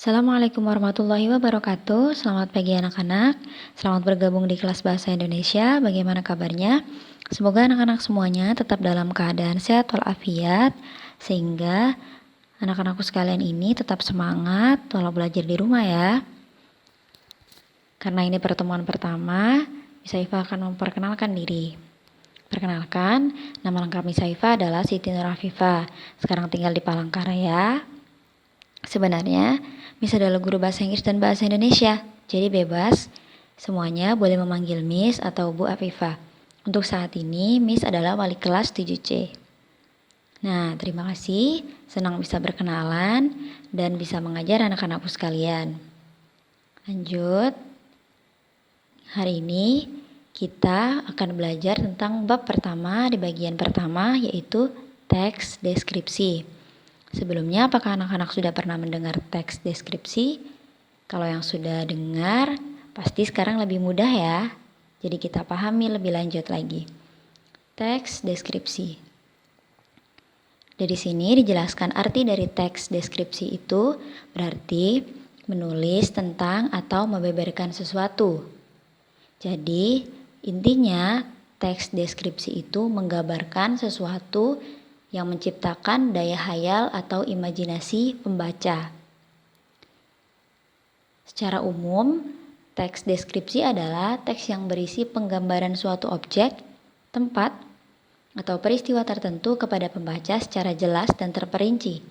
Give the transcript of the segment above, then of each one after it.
Assalamualaikum warahmatullahi wabarakatuh. Selamat pagi anak-anak. Selamat bergabung di kelas Bahasa Indonesia. Bagaimana kabarnya? Semoga anak-anak semuanya tetap dalam keadaan sehat walafiat, sehingga anak-anakku sekalian ini tetap semangat walau belajar di rumah ya. Karena ini pertemuan pertama, Miss Saifa akan memperkenalkan diri. Perkenalkan, nama lengkap Miss Saifa adalah Siti Nur Afifah. Sekarang tinggal di Palangkaraya. Sebenarnya, Miss adalah guru bahasa Inggris dan bahasa Indonesia, jadi bebas. Semuanya boleh memanggil Miss atau Bu Afifah. Untuk saat ini, Miss adalah wali kelas 7C. Nah, terima kasih. Senang bisa berkenalan dan bisa mengajar anak-anakku sekalian. Lanjut. Hari ini kita akan belajar tentang bab pertama di bagian pertama, yaitu teks deskripsi. Sebelumnya, apakah anak-anak sudah pernah mendengar teks deskripsi? Kalau yang sudah dengar, pasti sekarang lebih mudah ya. Jadi kita pahami lebih lanjut lagi. Teks deskripsi. Dari sini dijelaskan arti dari teks deskripsi itu berarti menulis tentang atau membeberkan sesuatu. Jadi, intinya teks deskripsi itu menggambarkan sesuatu yang menciptakan daya hayal atau imajinasi pembaca. Secara umum, teks deskripsi adalah teks yang berisi penggambaran suatu objek, tempat, atau peristiwa tertentu kepada pembaca secara jelas dan terperinci.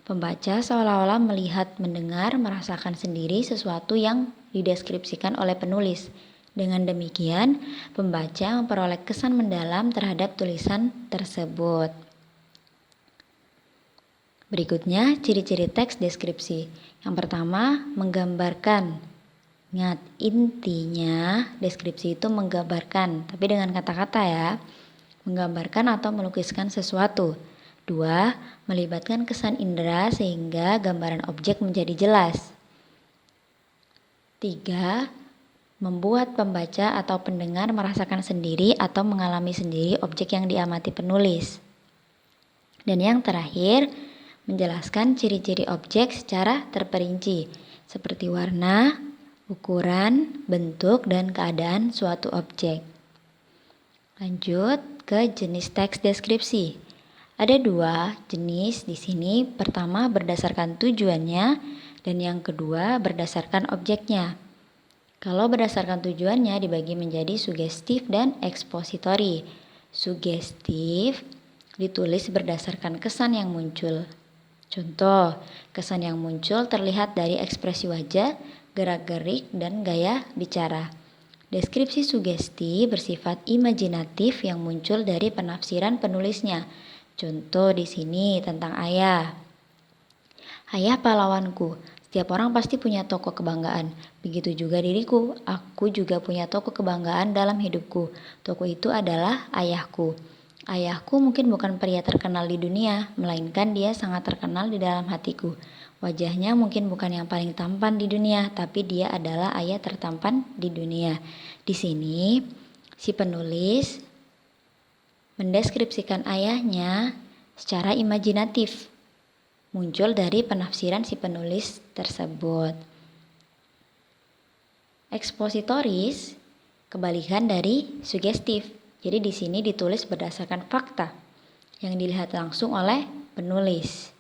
Pembaca seolah-olah melihat, mendengar, merasakan sendiri sesuatu yang dideskripsikan oleh penulis. Dengan demikian, pembaca memperoleh kesan mendalam terhadap tulisan tersebut. Berikutnya, ciri-ciri teks deskripsi. Yang pertama, menggambarkan. Ingat, intinya deskripsi itu menggambarkan, tapi dengan kata-kata ya. Menggambarkan atau melukiskan sesuatu. 2. Melibatkan kesan indera sehingga gambaran objek menjadi jelas. 3. Membuat pembaca atau pendengar merasakan sendiri atau mengalami sendiri objek yang diamati penulis. Dan yang terakhir, menjelaskan ciri-ciri objek secara terperinci, seperti warna, ukuran, bentuk, dan keadaan suatu objek. Lanjut ke jenis teks deskripsi. Ada 2 jenis di sini. Pertama berdasarkan tujuannya, dan yang kedua berdasarkan objeknya. Kalau berdasarkan tujuannya dibagi menjadi sugestif dan ekspositori. Sugestif ditulis berdasarkan kesan yang muncul. Contoh, kesan yang muncul terlihat dari ekspresi wajah, gerak-gerik, dan gaya bicara. Deskripsi sugesti bersifat imajinatif yang muncul dari penafsiran penulisnya. Contoh di sini tentang ayah. Ayah pahlawanku. Setiap orang pasti punya tokoh kebanggaan. Begitu juga diriku. Aku juga punya tokoh kebanggaan dalam hidupku. Tokoh itu adalah ayahku. Ayahku mungkin bukan pria terkenal di dunia, melainkan dia sangat terkenal di dalam hatiku. Wajahnya mungkin bukan yang paling tampan di dunia, tapi dia adalah ayah tertampan di dunia. Di sini, si penulis mendeskripsikan ayahnya secara imajinatif, muncul dari penafsiran si penulis tersebut. Ekspositoris, kebalikan dari sugestif. Jadi di sini ditulis berdasarkan fakta yang dilihat langsung oleh penulis,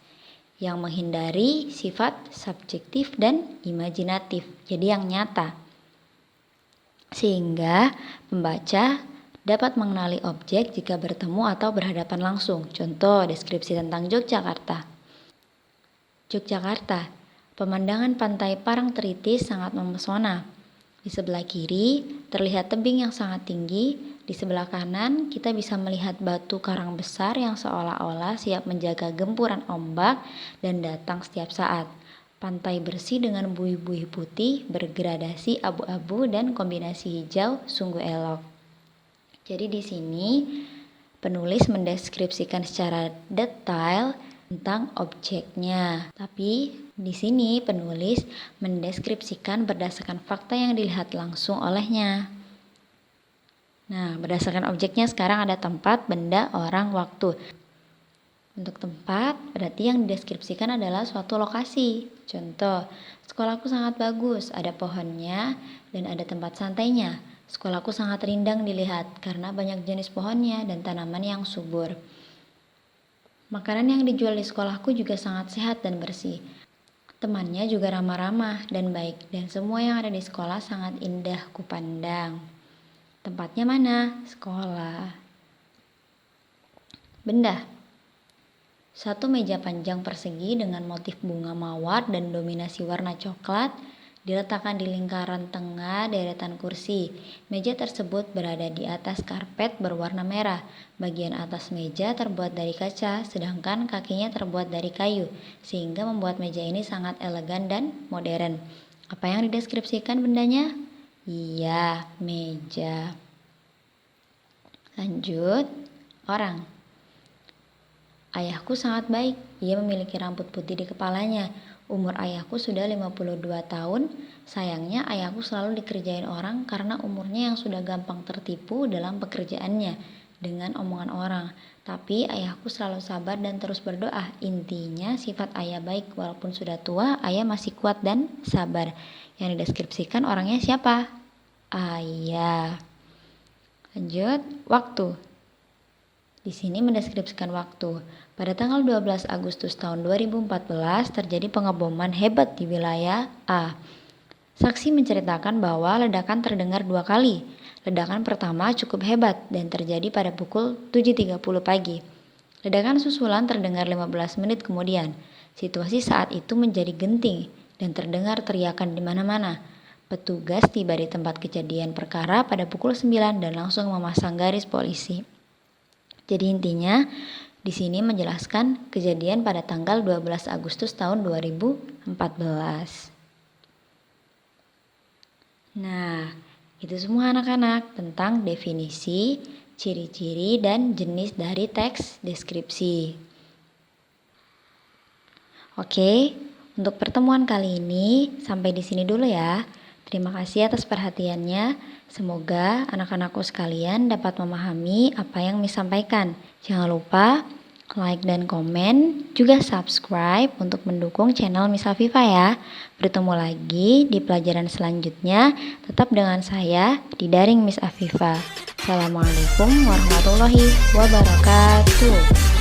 yang menghindari sifat subjektif dan imajinatif, jadi yang nyata. Sehingga pembaca dapat mengenali objek jika bertemu atau berhadapan langsung. Contoh deskripsi tentang Yogyakarta. Yogyakarta, pemandangan pantai Parangtritis sangat memesona. Di sebelah kiri terlihat tebing yang sangat tinggi, di sebelah kanan kita bisa melihat batu karang besar yang seolah-olah siap menjaga gempuran ombak dan datang setiap saat. Pantai bersih dengan buih-buih putih, bergradasi abu-abu dan kombinasi hijau sungguh elok. Jadi di sini penulis mendeskripsikan secara detail tentang objeknya. Tapi di sini penulis mendeskripsikan berdasarkan fakta yang dilihat langsung olehnya. Nah, berdasarkan objeknya sekarang ada tempat, benda, orang, waktu. Untuk tempat, berarti yang dideskripsikan adalah suatu lokasi. Contoh, sekolahku sangat bagus, ada pohonnya dan ada tempat santainya. Sekolahku sangat rindang dilihat karena banyak jenis pohonnya dan tanaman yang subur. Makanan yang dijual di sekolahku juga sangat sehat dan bersih. Temannya juga ramah-ramah dan baik, dan semua yang ada di sekolah sangat indah kupandang. Tempatnya mana? Sekolah. Benda. Satu meja panjang persegi dengan motif bunga mawar dan dominasi warna coklat diletakkan di lingkaran tengah deretan kursi. Meja tersebut berada di atas karpet berwarna merah. Bagian atas meja terbuat dari kaca, sedangkan kakinya terbuat dari kayu, sehingga membuat meja ini sangat elegan dan modern. Apa yang dideskripsikan bendanya? Iya, meja. Lanjut, orang. Ayahku sangat baik, ia memiliki rambut putih di kepalanya. Umur ayahku sudah 52 tahun, sayangnya ayahku selalu dikerjain orang karena umurnya yang sudah gampang tertipu dalam pekerjaannya dengan omongan orang. Tapi ayahku selalu sabar dan terus berdoa. Intinya sifat ayah baik, walaupun sudah tua, ayah masih kuat dan sabar. Yang dideskripsikan orangnya siapa? Ayah. Lanjut, waktu. Di sini mendeskripsikan waktu. Pada tanggal 12 Agustus tahun 2014 terjadi pengeboman hebat di wilayah A. Saksi menceritakan bahwa ledakan terdengar 2 kali. Ledakan pertama cukup hebat dan terjadi pada pukul 7.30 pagi. Ledakan susulan terdengar 15 menit kemudian. Situasi saat itu menjadi genting dan terdengar teriakan di mana-mana. Petugas tiba di tempat kejadian perkara pada pukul 9 dan langsung memasang garis polisi. Jadi intinya di sini menjelaskan kejadian pada tanggal 12 Agustus tahun 2014. Nah, itu semua anak-anak tentang definisi, ciri-ciri, dan jenis dari teks deskripsi. Oke, untuk pertemuan kali ini sampai di sini dulu ya. Terima kasih atas perhatiannya. Semoga anak-anakku sekalian dapat memahami apa yang disampaikan. Jangan lupa like dan komen, juga subscribe untuk mendukung channel Miss Afifah ya. Bertemu lagi di pelajaran selanjutnya, tetap dengan saya di Daring Miss Afifah. Assalamualaikum warahmatullahi wabarakatuh.